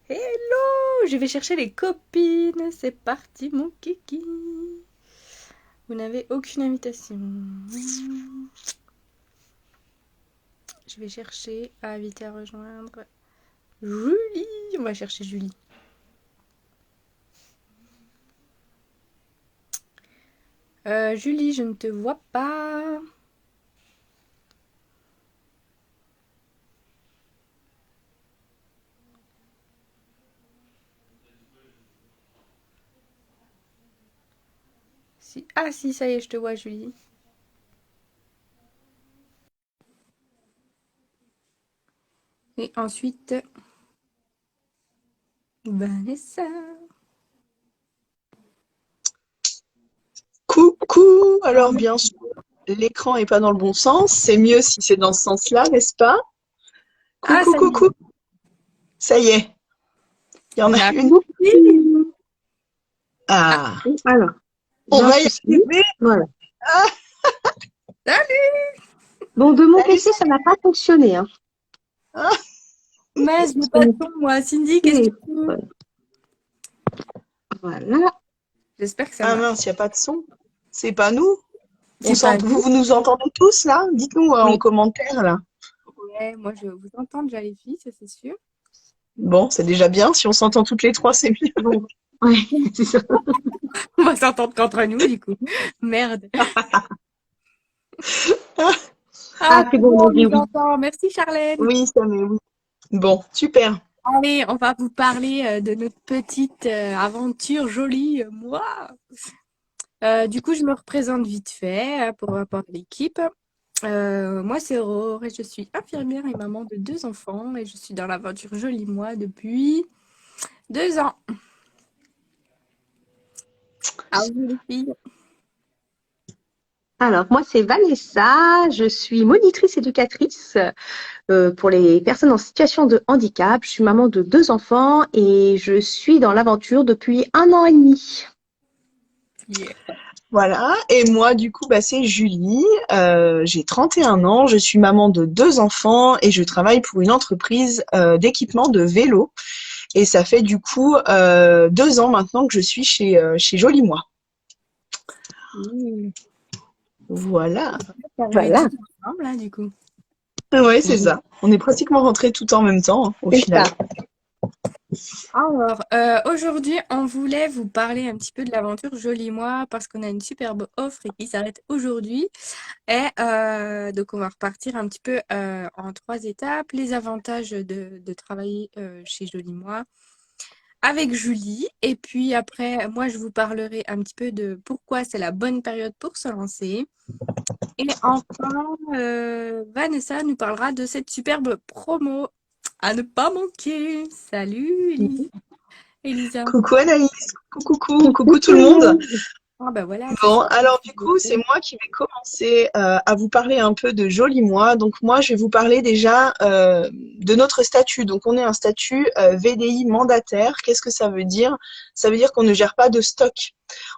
Hello! Je vais chercher les copines. C'est parti, mon kiki. Vous n'avez aucune invitation. Je vais chercher à inviter à rejoindre Julie. On va chercher Julie. Julie, je ne te vois pas. Si. Ah si, ça y est, je te vois, Julie. Et ensuite, Vanessa. Coucou, alors bien sûr, l'écran est pas dans le bon sens, c'est mieux si c'est dans ce sens-là, n'est-ce pas? Ah, Coucou, ça y est. coucou, ça y est, il y en On a a une. réussi. Ah, Ah, Alors, on j'en va y suis sûre. arriver. Voilà. Ah, salut! Bon, de mon salut, PC, ça n'a pas fonctionné, hein. ah, Mais je n'ai Parce pas de que son, moi. Cindy, qu'est-ce que c'est- tu fais? Voilà. J'espère que ça ah marche. mince, il n'y a pas de son. C'est pas nous. C'est pas Vous, nous. vous nous entendez tous là? Dites-nous en Oui. commentaire là. Ouais, moi je vous entends déjà les filles, ça c'est sûr. Bon, c'est déjà bien. Si on s'entend toutes les trois, c'est mieux. Bon. Ouais, c'est ça. On va s'entendre qu'entre nous du coup. Merde. Ah, Ah, Ah, c'est c'est bon, bon, on on a dit nous oui. entend. Merci Charlène. oui, ça mais oui. Bon, super. Allez, on va vous parler de notre petite aventure jolie, moi. Du coup, je me représente vite fait pour rapport à l'équipe. Moi, c'est Aurore et je suis infirmière et maman de deux enfants et je suis dans l'aventure jolie, moi, depuis 2 ans. Ah oui, les filles. Alors, moi, c'est Vanessa. Je suis monitrice éducatrice pour les personnes en situation de handicap. Je suis maman de deux enfants et je suis dans l'aventure depuis 1 an et demi. Yeah. Voilà, et moi du coup c'est Julie, j'ai 31 ans, je suis maman de deux enfants et je travaille pour une entreprise d'équipement de vélo et ça fait du coup 2 ans maintenant que je suis chez Joli Moi. Mmh. Voilà, Arriver Voilà, tout ensemble, là, du coup. ouais c'est ça, on est pratiquement rentrés tout en même temps hein, au c'est final. ça. Alors, aujourd'hui, on voulait vous parler un petit peu de l'aventure Joli Moi parce qu'on a une superbe offre et qui s'arrête aujourd'hui. Et donc, on va repartir un petit peu en 3 étapes. Les avantages de travailler chez Joli Moi avec Julie. Et puis après, moi, je vous parlerai un petit peu de pourquoi c'est la bonne période pour se lancer. Et enfin, Vanessa nous parlera de cette superbe promo à ne pas manquer. Salut, Elisa. Coucou Anaïs, Coucou coucou tout tout le le monde. monde. Ah bah voilà, c'est Bon, super. alors du coup, c'est moi qui vais commencer à vous parler un peu de Joli Moi. Donc moi, je vais vous parler déjà de notre statut. Donc on est un statut VDI mandataire. Qu'est-ce que ça veut dire? Ça veut dire qu'on ne gère pas de stock.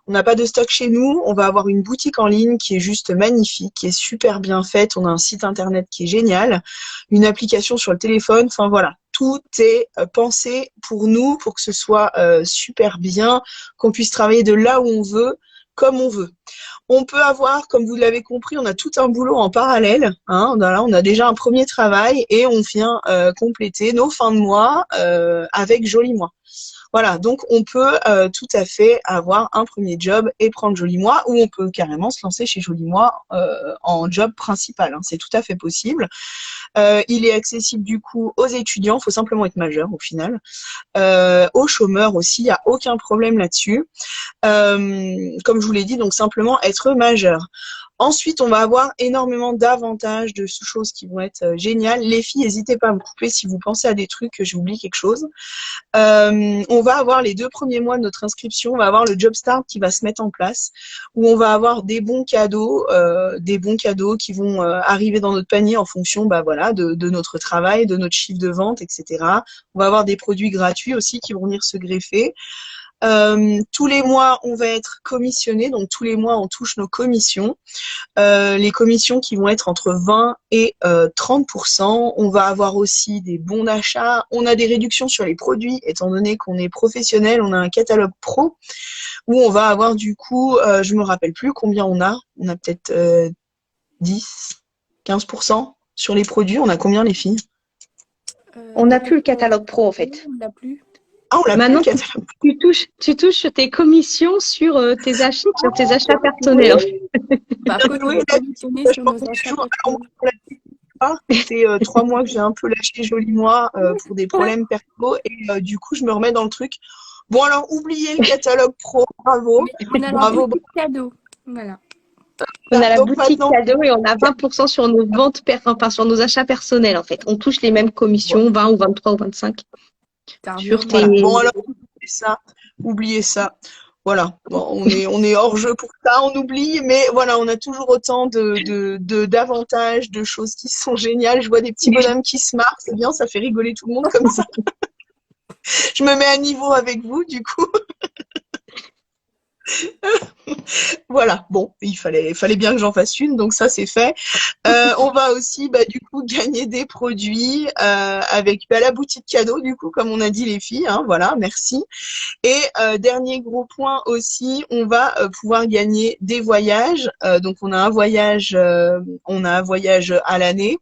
On n'a pas de stock chez nous. On va avoir une boutique en ligne qui est juste magnifique, qui est super bien faite. On a un site internet qui est génial, une application sur le téléphone. Enfin voilà, tout est pensé pour nous, pour que ce soit super bien, qu'on puisse travailler de là où on veut comme on veut. On peut avoir, comme vous l'avez compris, on a tout un boulot en parallèle. Hein. Là, on a déjà un premier travail et on vient compléter nos fins de mois avec Joli Moi. Voilà, donc on peut tout à fait avoir un premier job et prendre Joli Moi, ou on peut carrément se lancer chez Joli Moi en job principal. Hein. C'est tout à fait possible. Il est accessible du coup aux étudiants, il faut simplement être majeur au final. Aux chômeurs aussi, il n'y a aucun problème là-dessus. Comme je vous l'ai dit, donc simplement être majeur. Ensuite, on va avoir énormément d'avantages, de choses qui vont être géniales. Les filles, n'hésitez pas à me couper si vous pensez à des trucs que j'ai oublié quelque chose. On va avoir les 2 premiers mois de notre inscription, on va avoir le Job Start qui va se mettre en place, où on va avoir des bons cadeaux qui vont arriver dans notre panier en fonction, bah voilà, de notre travail, de notre chiffre de vente, etc. On va avoir des produits gratuits aussi qui vont venir se greffer. Tous les mois, on va être commissionné, donc tous les mois, on touche nos commissions. Les commissions qui vont être entre 20 et 30%. On va avoir aussi des bons d'achat. On a des réductions sur les produits, étant donné qu'on est professionnel, on a un catalogue pro où on va avoir du coup, je me rappelle plus combien on a. On a peut-être 10, 15% sur les produits. On a combien les filles? On n'a Peut-être plus le catalogue pro en fait. on l'a plus. Ah, on l'a plus le Maintenant, catalogue. tu touches tes commissions sur tes achats personnels. En fait. Oui, Par bien contre, on joué. est Là, commissionné je sur nos pensais achats toujours. Alors, personnels. moi, ça fait 3 mois que j'ai un peu lâché Joli Moi pour des problèmes perso et du coup je me remets dans le truc. Bon alors oubliez le catalogue pro, bravo, Mais on a la bravo. boutique cadeau. Voilà. On a la Donc boutique maintenant, cadeau et on a 20% sur nos enfin, sur nos achats personnels en fait. On touche les mêmes commissions, 20 ou 23 ou 25 Ça revient au sur voilà. même. tes. Bon alors oubliez ça, oubliez ça. Voilà, bon, on est hors jeu pour ça, on oublie, mais voilà, on a toujours autant d'avantages, de choses qui sont géniales. Je vois des petits bonhommes qui se marrent, c'est bien, ça fait rigoler tout le monde comme ça. Je me mets à niveau avec vous, du coup. Voilà, bon, il fallait bien que j'en fasse une, donc ça c'est fait. On va aussi du coup gagner des produits avec la boutique cadeau, du coup, comme on a dit les filles, hein, voilà, merci. Et dernier gros point aussi, on va pouvoir gagner des voyages. Donc on a un voyage à l'année.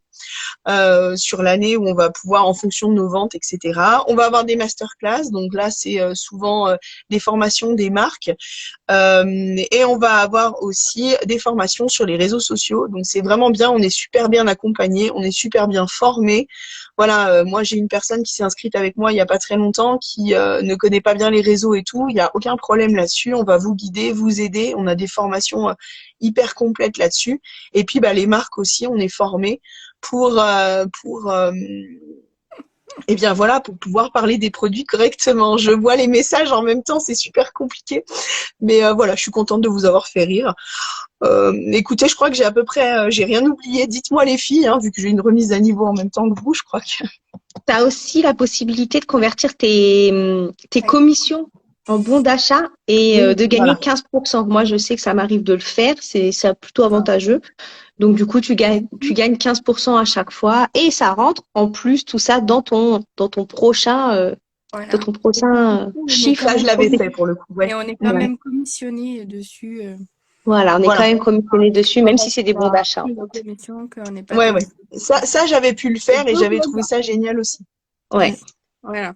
Sur l'année où on va pouvoir, en fonction de nos ventes, etc. On va avoir des masterclass, donc là c'est souvent des formations des marques, et on va avoir aussi des formations sur les réseaux sociaux. Donc c'est vraiment bien, on est super bien accompagné, on est super bien formé. Voilà, moi j'ai une personne qui s'est inscrite avec moi il y a pas très longtemps, qui ne connaît pas bien les réseaux et tout. Il y a aucun problème là-dessus. On va vous guider, vous aider. On a des formations hyper complètes là-dessus. Et puis les marques aussi, on est formés pour et bien voilà, pour pouvoir parler des produits correctement. Je vois les messages en même temps, c'est super compliqué. Mais voilà, je suis contente de vous avoir fait rire. Écoutez, je crois que j'ai à peu près, j'ai rien oublié. Dites-moi les filles, hein, vu que j'ai une remise à niveau en même temps que vous, je crois que. Tu as aussi la possibilité de convertir tes Ouais. commissions en bons d'achat et Oui, de gagner voilà. 15%. Moi, je sais que ça m'arrive de le faire, c'est plutôt Ah, avantageux. Donc, du coup, tu gagnes 15% à chaque fois et ça rentre en plus tout ça dans voilà. ton Et puis, du prochain coup, on est quand chiffre Ça, je même l'avais fait profit. pour le coup. et Ouais. on est quand Ouais. même commissionné dessus. Voilà, on est quand Voilà. même commissionné dessus, Quand même si c'est des on bons a d'achat. pris nos commissions, qu'on n'est pas Ouais, ouais. commissionné. Ça, j'avais pu le C'est faire et deux j'avais fois trouvé bien. ça génial aussi. Ouais. Voilà.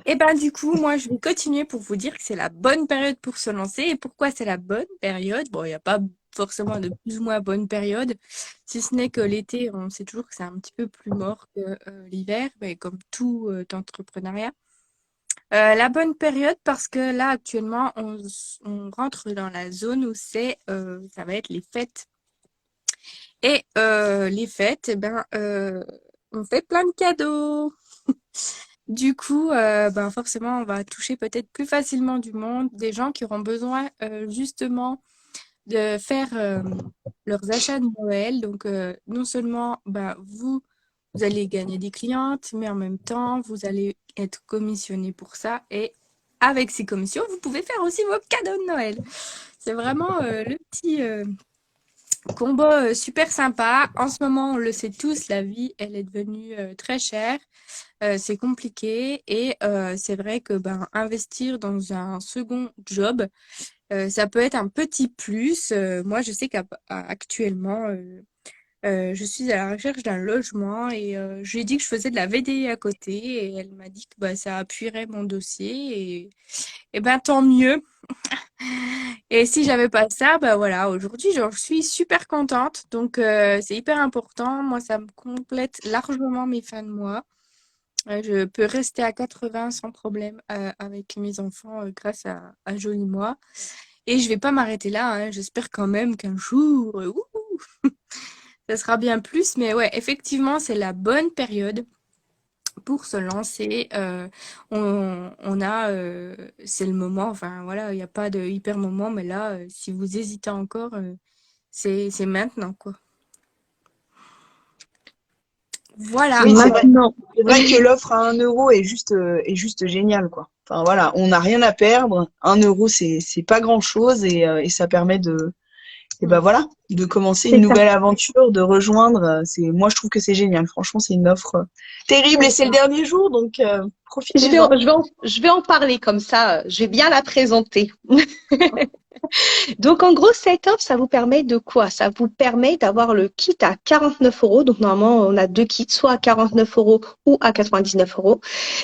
Et ben du coup, moi, je vais continuer pour vous dire que c'est la bonne période pour se lancer. Et pourquoi c'est la bonne période? Bon, il n'y a pas forcément de plus ou moins bonne période, si ce n'est que l'été, on sait toujours que c'est un petit peu plus mort que l'hiver, mais comme tout entrepreneuriat. La bonne période parce que là, actuellement, on rentre dans la zone où ça va être les fêtes. Et les fêtes, on fait plein de cadeaux. Du coup, forcément, on va toucher peut-être plus facilement du monde, des gens qui auront besoin justement de faire leurs achats de Noël. Donc, non seulement vous allez gagner des clientes, mais en même temps, vous allez être commissionné pour ça. Et avec ces commissions, vous pouvez faire aussi vos cadeaux de Noël. C'est vraiment le petit combo super sympa. En ce moment, on le sait tous, la vie, elle est devenue très chère. C'est compliqué et c'est vrai que investir dans un second job, ça peut être un petit plus. Moi, je sais qu'actuellement, je suis à la recherche d'un logement et je lui ai dit que je faisais de la VDI à côté et elle m'a dit que ça appuierait mon dossier et tant mieux. Et si j'avais pas ça, voilà, aujourd'hui, je suis super contente. Donc, c'est hyper important. Moi, ça me complète largement mes fins de mois. Je peux rester à 80 sans problème avec mes enfants grâce à Joli Moi. Et je vais pas m'arrêter là, hein. J'espère quand même qu'un jour, ça sera bien plus. Mais ouais, effectivement, c'est la bonne période pour se lancer. C'est le moment. Enfin, voilà, il n'y a pas de hyper moment. Mais là, si vous hésitez encore, c'est maintenant, quoi. Voilà. Oui, Maintenant, c'est vrai que l'offre à 1 € est juste géniale, quoi. Enfin voilà, on n'a rien à perdre. 1 €, c'est pas grand-chose et ça permet et ben voilà, de commencer une c'est ça. nouvelle aventure, de rejoindre. Moi, je trouve que c'est génial. Franchement, c'est une offre terrible et c'est le dernier jour, donc profitez-en. Je vais en parler comme ça, je vais bien la présenter. Donc, en gros, cette offre, ça vous permet de quoi? Ça vous permet d'avoir le kit à 49 euros. Donc, normalement, on a deux kits, soit à 49 euros ou à 99 euros.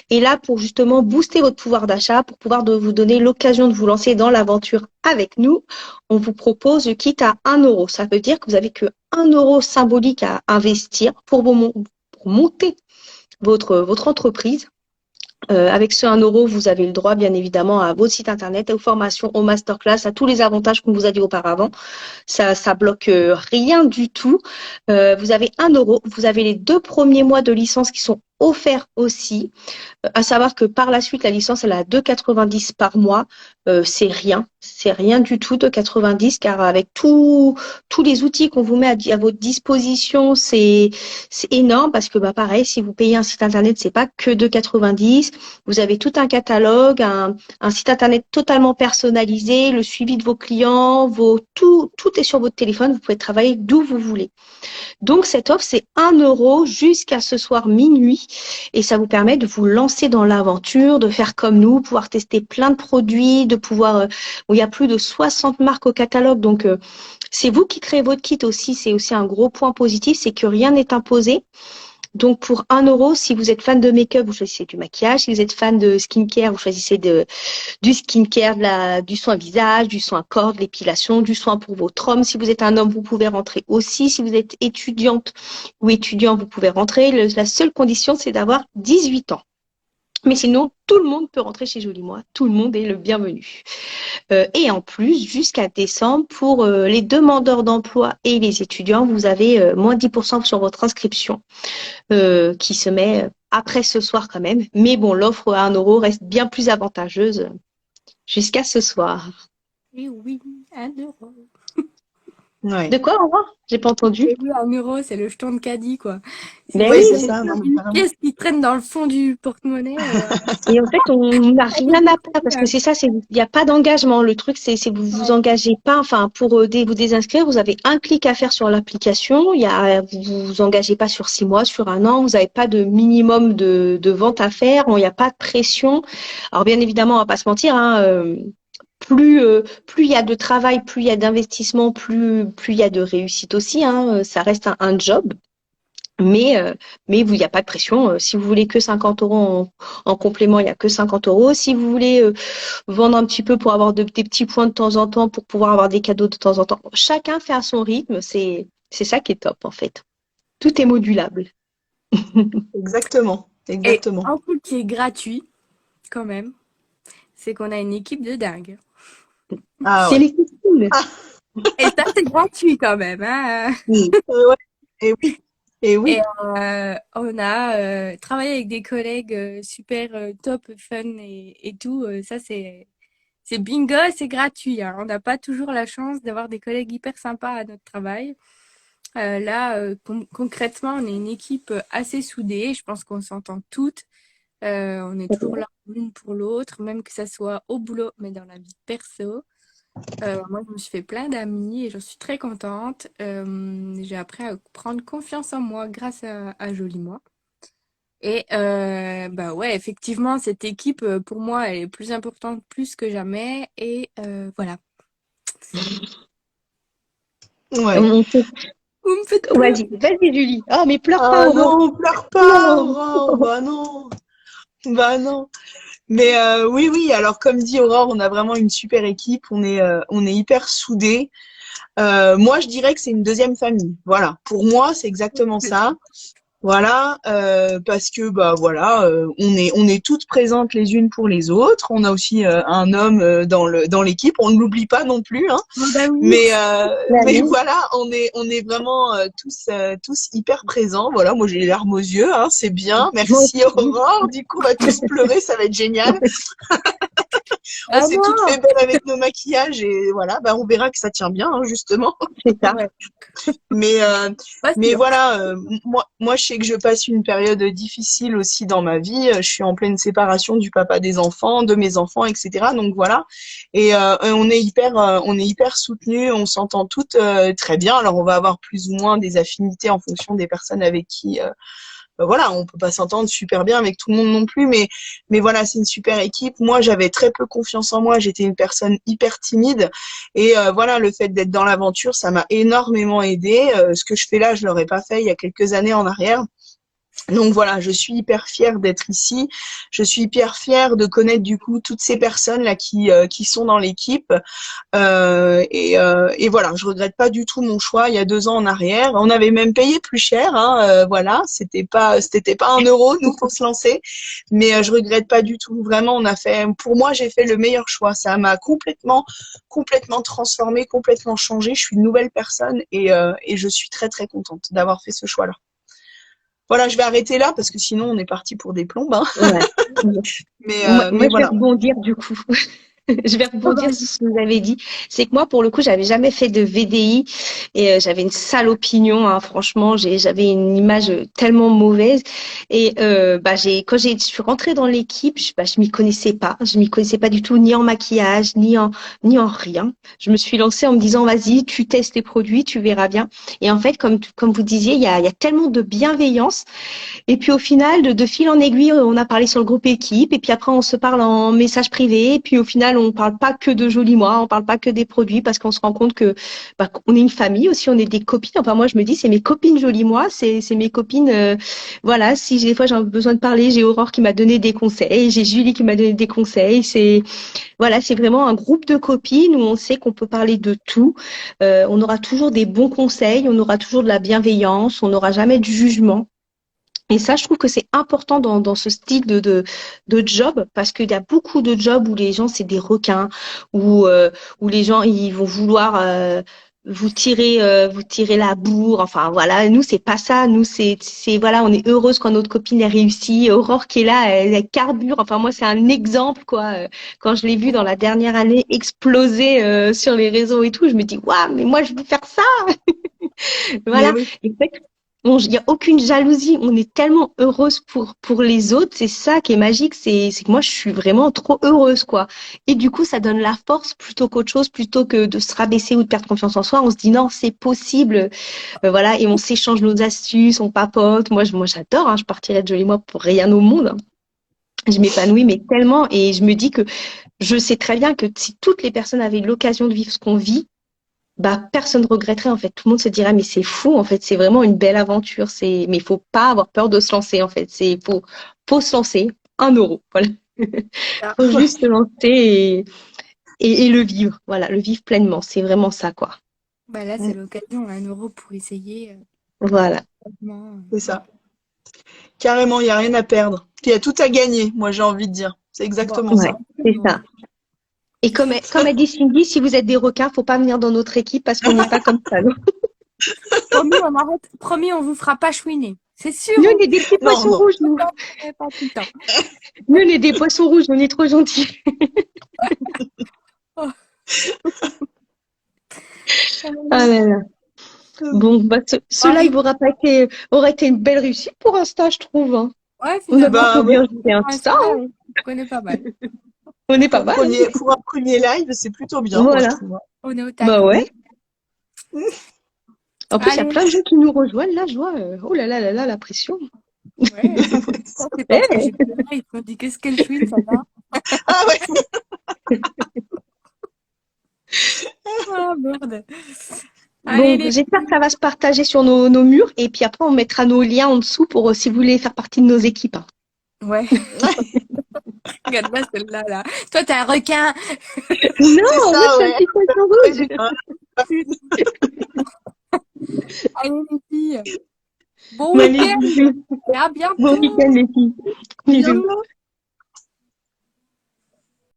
Et là, pour justement booster votre pouvoir d'achat, pour pouvoir vous donner l'occasion de vous lancer dans l'aventure avec nous, on vous propose le kit à 1 euro. Ça veut dire que vous avez que 1 euro symbolique à investir pour pour monter votre entreprise. Avec ce 1 euro, vous avez le droit, bien évidemment, à votre site internet, aux formations, aux masterclass, à tous les avantages qu'on vous a dit auparavant. Ça bloque rien du tout. Vous avez 1 euro. Vous avez les 2 premiers mois de licence qui sont offerts aussi. À savoir que par la suite, la licence, elle est à 2,90 par mois. C'est rien du tout, 2,90, car avec tous les outils qu'on vous met à votre disposition, c'est énorme parce que, bah, pareil, si vous payez un site internet, c'est pas que 2,90. Vous avez tout un catalogue, un site internet totalement personnalisé, le suivi de vos clients, tout est sur votre téléphone. Vous pouvez travailler d'où vous voulez. Donc, cette offre, c'est 1 euro jusqu'à ce soir minuit et ça vous permet de vous lancer dans l'aventure, de faire comme nous, pouvoir tester plein de produits, de pouvoir, il y a plus de 60 marques au catalogue. Donc, c'est vous qui créez votre kit aussi. C'est aussi un gros point positif, c'est que rien n'est imposé. Donc, pour 1 euro, si vous êtes fan de make-up, vous choisissez du maquillage. Si vous êtes fan de skincare, vous choisissez du skincare, du soin visage, du soin corps, de l'épilation, du soin pour votre homme. Si vous êtes un homme, vous pouvez rentrer aussi. Si vous êtes étudiante ou étudiant, vous pouvez rentrer. La seule condition, c'est d'avoir 18 ans. Mais sinon, tout le monde peut rentrer chez Jolie Moi. Tout le monde est le bienvenu. Et en plus, jusqu'à décembre, pour les demandeurs d'emploi et les étudiants, vous avez moins 10% sur votre inscription qui se met après ce soir quand même. Mais bon, l'offre à 1 euro reste bien plus avantageuse jusqu'à ce soir. Et oui, 1 euro. Ouais. De quoi, au revoir? J'ai pas entendu. Et oui, 1 euro, c'est le jeton de caddie, quoi. Ben Oui, oui, c'est c'est ça, ça. non, mais Une carrément. pièce qui traîne dans le fond du porte-monnaie. Et en fait, on n'a rien à perdre parce que c'est ça, il n'y a pas d'engagement. Le truc, c'est que vous vous engagez pas. Enfin, pour vous désinscrire, vous avez un clic à faire sur l'application. Vous vous engagez pas sur 6 mois, sur 1 an. Vous n'avez pas de minimum de vente à faire. Il n'y a pas de pression. Alors, bien évidemment, on va pas se mentir, hein, plus il y a de travail, plus il y a d'investissement, plus il y a de réussite aussi, hein. Ça reste un job. Mais il n'y a pas de pression. Si vous voulez que 50 euros en complément, il n'y a que 50 euros. Si vous voulez vendre un petit peu pour avoir des petits points de temps en temps, pour pouvoir avoir des cadeaux de temps en temps, chacun fait à son rythme. C'est ça qui est top en fait. Tout est modulable. Exactement, Et exactement. un truc qui est gratuit, quand même, c'est qu'on a une équipe de dingue. Ah C'est ouais. les cool. Ah, Et ça, c'est gratuit quand même, hein. ouais. Et oui, et Et oui. on a travaillé avec des collègues super top, fun et tout. Ça, c'est bingo, c'est gratuit, hein. On n'a pas toujours la chance d'avoir des collègues hyper sympas à notre travail. Là, concrètement, on est une équipe assez soudée. Je pense qu'on s'entend toutes. On est toujours là l'une pour l'autre, même que ça soit au boulot, mais dans la vie perso. Moi, je me suis fait plein d'amis et j'en suis très contente. J'ai appris à prendre confiance en moi grâce à Jolie Moi. Et bah ouais, effectivement, cette équipe, pour moi, elle est plus importante plus que jamais. Et voilà. Ouais. On peut- Vous me faites pleurer. Vas-y, Julie. Oh, mais pleure pas, Ah Aurore. non, pleure pas, Non. Aurore. Bah non, bah non. Mais oui, oui. Alors comme dit Aurore, on a vraiment une super équipe. On est hyper soudés. Moi, je dirais que c'est une deuxième famille. Voilà. Pour moi, c'est exactement ça. Voilà, parce que bah voilà, on est toutes présentes les unes pour les autres. On a aussi un homme dans l'équipe. On ne l'oublie pas non plus, hein. Oh, bah oui. Mais Bah mais oui. voilà, on est vraiment tous hyper présents. Voilà, moi j'ai les larmes aux yeux, hein, c'est bien. Moi Merci aussi. Aurore. Du coup, on va tous pleurer, ça va être génial. On Ah s'est toutes non! fait belles avec nos maquillages et voilà, bah, on verra que ça tient bien, hein, justement. C'est ça. Ouais, Mais, pas mais sûr. voilà, moi, je sais que je passe une période difficile aussi dans ma vie. Je suis en pleine séparation du papa des enfants, de mes enfants, etc. Donc voilà. Et on est hyper soutenus, on s'entend toutes très bien. Alors on va avoir plus ou moins des affinités en fonction des personnes avec qui voilà, on peut pas s'entendre super bien avec tout le monde non plus, mais voilà, c'est une super équipe. Moi, j'avais très peu confiance en moi, j'étais une personne hyper timide, et voilà, le fait d'être dans l'aventure, ça m'a énormément aidé. Ce que je fais là, je l'aurais pas fait il y a quelques années en arrière. Donc voilà, je suis hyper fière d'être ici. Je suis hyper fière de connaître du coup toutes ces personnes là qui sont dans l'équipe. Et voilà, je regrette pas du tout mon choix il y a 2 ans en arrière. On avait même payé plus cher, hein, voilà, c'était pas 1 euro nous pour se lancer, mais je regrette pas du tout. Vraiment, pour moi, j'ai fait le meilleur choix. Ça m'a complètement transformée, complètement changée. Je suis une nouvelle personne et je suis très très contente d'avoir fait ce choix-là. Voilà, je vais arrêter là parce que sinon on est parti pour des plombes, hein. Ouais. Mais Moi, je vais voilà. rebondir du coup. Je vais Ah, rebondir vas-y. sur ce que vous avez dit. C'est que moi, pour le coup, j'avais jamais fait de VDI et j'avais une sale opinion. Hein, franchement, j'avais une image tellement mauvaise. Et je suis rentrée dans l'équipe, je m'y connaissais pas. Je m'y connaissais pas du tout, ni en maquillage, ni en rien. Je me suis lancée en me disant, vas-y, tu testes les produits, tu verras bien. Et en fait, comme vous disiez, il y a tellement de bienveillance. Et puis au final, de fil en aiguille, on a parlé sur le groupe équipe. Et puis après, on se parle en message privé. Et puis au final, on parle pas que de Joli Moi, on parle pas que des produits parce qu'on se rend compte que qu'on est une famille aussi, on est des copines. Enfin moi, je me dis, c'est mes copines Joli Moi, c'est mes copines. Voilà, si des fois j'ai besoin de parler, j'ai Aurore qui m'a donné des conseils, j'ai Julie qui m'a donné des conseils. C'est vraiment un groupe de copines où on sait qu'on peut parler de tout. On aura toujours des bons conseils, on aura toujours de la bienveillance, on n'aura jamais de jugement. Et ça, je trouve que c'est important dans ce style de job, parce qu'il y a beaucoup de jobs où les gens, c'est des requins, où les gens, ils vont vouloir vous tirer la bourre. Enfin, voilà, nous, c'est pas ça. Nous, voilà, on est heureuse quand notre copine a réussi. Aurore qui est là, elle carbure. Enfin, moi, c'est un exemple, quoi. Quand je l'ai vue dans la dernière année exploser sur les réseaux et tout, je me dis, waouh, mais moi, je veux faire ça. Mais Voilà. oui. Il n'y a aucune jalousie. On est tellement heureuse pour les autres. C'est ça qui est magique. C'est que moi, je suis vraiment trop heureuse, quoi. Et du coup, ça donne la force plutôt qu'autre chose, plutôt que de se rabaisser ou de perdre confiance en soi. On se dit non, c'est possible. Voilà. Et on s'échange nos astuces, on papote. Moi, j'adore, hein. Je partirais de Joli Moi pour rien au monde, hein. Je m'épanouis, mais tellement. Et je me dis que je sais très bien que si toutes les personnes avaient l'occasion de vivre ce qu'on vit, personne ne regretterait en fait. Tout le monde se dirait mais c'est fou en fait, c'est vraiment une belle aventure. Mais il faut pas avoir peur de se lancer en fait. Faut se lancer. 1 euro, voilà. Ah, Faut Ouais. juste se lancer et le vivre. Voilà, le vivre pleinement. C'est vraiment ça quoi. bah là, c'est Mm, l'occasion, 1 euro pour essayer. Voilà. Franchement, c'est ça. Carrément, il y a rien à perdre. Puis il y a tout à gagner, moi j'ai envie de dire. C'est bon, exactement Ouais, ça. c'est exactement. ça. Et comme a dit Cindy, si vous êtes des requins, faut pas venir dans notre équipe parce qu'on n'est pas comme ça. Nous, Promis, on arrête. Promis, on vous fera pas chouiner. C'est sûr, Nous, hein. on est des petits Non, poissons non. rouges, nous. Pas tout le temps. Nous, on est des poissons rouges, on est trop gentils. Oh, Ah là là. Bon, ce Marie. live aurait été une belle réussite pour Insta, je trouve, hein. Ouais, On a finalement, Bah plutôt ouais. bien joué pour Insta, ça, hein. on connaît pas mal. On est pas mal, hein. Pour un premier live, c'est plutôt bien, moi je Voilà. trouve. On est au Bah taquet. ouais. En plus, il y a Allez, plein de gens qui nous rejoignent. Là, je vois. Oh là là là là, la pression. ouais. Ça, c'est parce que Eh, j'ai plus de Ils m'ont dit qu'est-ce qu'elle chouine, ça va. Ah ouais. Ah, merde. Allez, bon, les j'espère que filles. ça va se partager sur nos murs. Et puis après, on mettra nos liens en dessous pour si vous voulez faire partie de nos équipes, hein. Ouais, regarde là, celle-là, là. Toi, t'es un requin. C'est Non, moi, je ça, suis un ouais. petit poisson Ouais, rouge. j'ai pas vu. Allez, les filles. Bon Allez, week-end bisous. et à Bon bientôt. week-end, les filles. Bisous. Bisous.